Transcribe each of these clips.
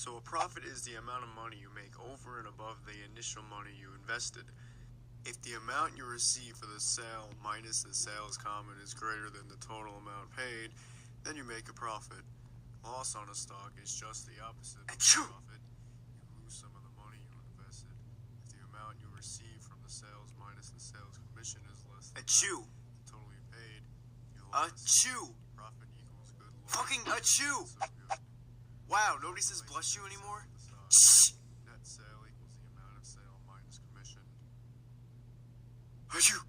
So a profit is the amount of money you make over and above the initial money you invested. If the amount you receive for the sale minus the sales common is greater than the total amount paid, then you make a profit. Loss on a stock is just the opposite of profit. You lose some of the money you invested. If the amount you receive from the sales minus the sales commission is less than the total you paid, you lost. Profit equals good luck. Fucking achoo! So good. Wow, nobody says bless you anymore? Shh! Net sale equals the amount of sale minus commission. Achoo!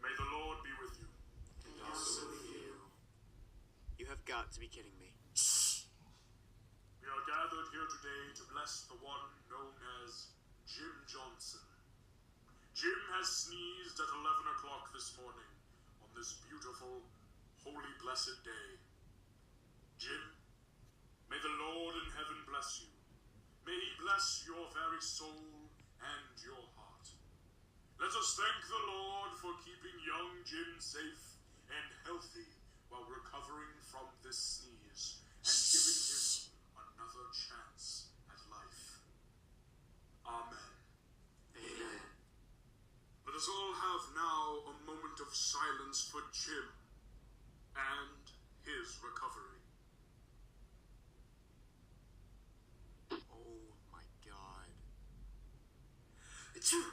May the Lord be with you. And also with you. You have got to be kidding me. We are gathered here today to bless the one known as Jim Johnson. Jim has sneezed at 11 o'clock this morning on this beautiful, holy, blessed day. Jim, may the Lord in heaven bless you. May he bless your very soul and your heart. Let us thank the Lord for keeping young Jim safe and healthy while recovering from this sneeze and giving him another chance at life. Amen. Amen. Let us all have now a moment of silence for Jim and his recovery. Oh my god. Achoo!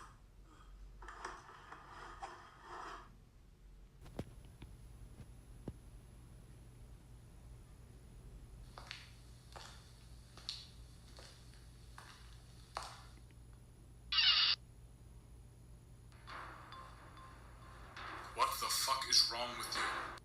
What the fuck is wrong with you?